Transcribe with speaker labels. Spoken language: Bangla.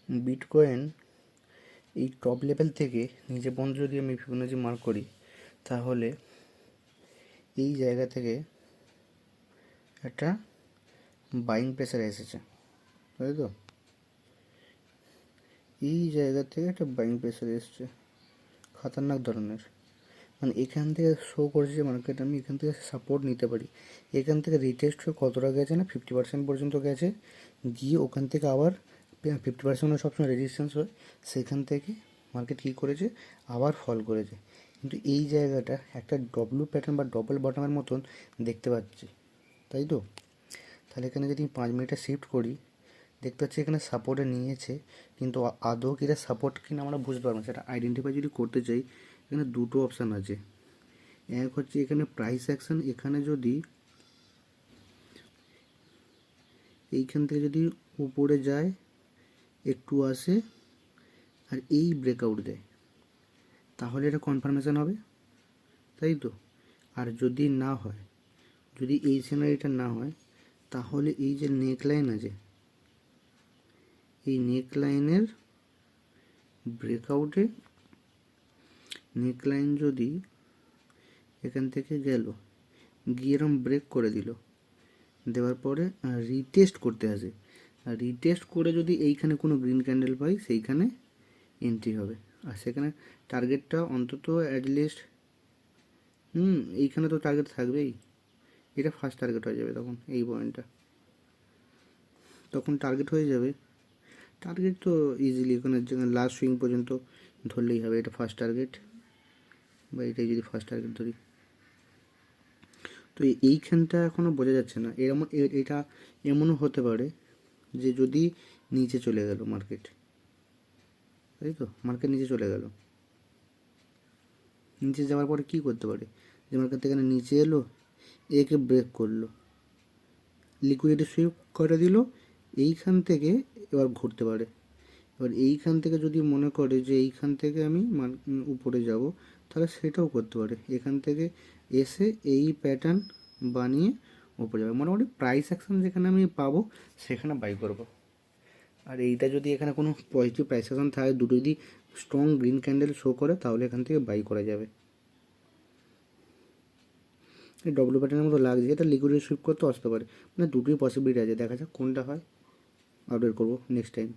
Speaker 1: বিটকয়েন এই টপ লেভেল থেকে নিচে পর্যন্ত যদি আমি ফিবোনাচি মার্ক করি, তাহলে এই জায়গা থেকে একটা বাইং প্রেসার এসেছে, তাই তো? এই জায়গা থেকে একটা বাইং প্রেসার এসছে, খতরনাক ধরনের। মানে এখান থেকে শো করছে মার্কেট আমি এখান থেকে সাপোর্ট নিতে পারি। এখান থেকে রিটেস্ট হয়ে কতটা গেছে না 50% পর্যন্ত গেছে, গিয়ে ওখান থেকে আবার 50% সবসময় রেজিস্ট্যান্স হয়, সেখান থেকে মার্কেট কী করেছে, আবার ফল করেছে। কিন্তু এই জায়গাটা একটা ডব্লু প্যাটার্ন বা ডবল বটমের মতন দেখতে পাচ্ছি, তাই তো? তাহলে এখানে যদি 5 মিনিটে শিফট করি, দেখতে পাচ্ছি এখানে সাপোর্টে নিয়েছে, কিন্তু আদৌ কি এটা সাপোর্ট কিনা আমরা বুঝতে পারবো না। সেটা আইডেন্টিফাই যদি করতে চাই, এখানে দুটো অপশান আছে। এক হচ্ছে এখানে প্রাইস অ্যাকশন, এখানে যদি এইখান থেকে যদি উপরে যায়, একটু আসে আর এই ব্রেকআউট দেয়, তাহলে এটা কনফার্মেশন হবে, তাই তো? আর যদি না হয়, যদি এই সিনারিটা না হয়, তাহলে এই যে নেকলাইন আছে, এই নেকলাইনের ব্রেকআউটে নেকলাইন যদি এখান থেকে গেল, গিয়ে এরম ব্রেক করে দিল, দেওয়ার পরে রিটেস্ট করতে আসে, আর রিটেস্ট করে যদি এইখানে কোনো গ্রিন ক্যান্ডেল পাই, সেইখানে এন্ট্রি হবে। আর সেখানে টার্গেটটা অন্তত অ্যাটলিস্ট এইখানে তো টার্গেট থাকবেই, এটা ফার্স্ট টার্গেট হয়ে যাবে তখন, এই পয়েন্টটা তখন টার্গেট হয়ে যাবে। টার্গেট তো ইজিলি এখানে লাস্ট সুইং পর্যন্ত ধরলেই হবে, এটা ফার্স্ট টার্গেট, বা এটাই যদি ফার্স্ট টার্গেট ধরি। তো এইখানটা এখনও বোঝা যাচ্ছে না, এটা এমনও হতে পারে যে যদি নিচে চলে গেল মার্কেট, তাই তো? মার্কেট নিচে চলে গেল, নিচে যাওয়ার পরে কী করতে পারে, যে মার্কেট থেকে নিচে এলো, একে ব্রেক করলো, লিকুইডিটি সুইপ করে দিল, এইখান থেকে এবার ঘুরতে পারে। এবার এইখান থেকে যদি মনে করে যে এইখান থেকে আমি উপরে যাব, তাহলে সেটাও করতে পারে, এখান থেকে এসে এই প্যাটার্ন বানিয়ে উপরে যাবে। মোটামুটি প্রাইস অ্যাকশন যেখানে আমি পাবো সেখানে বাই করব। আর এইটা যদি এখানে কোনো পজিটিভ প্রাইস অ্যাকশন থাকে, দুটো যদি স্ট্রং গ্রিন ক্যান্ডেল শো করে, তাহলে এখান থেকে বাই করা যাবে। এই ডব্লিউ প্যাটার্নের মতো লাগছে, এটা লিকুইডিটি সুইপ করতে আসতে পারে, মানে দুটোই পসিবিলিটি আছে, দেখা যাক কোনটা হয়, আপডেট করবো নেক্সট টাইম।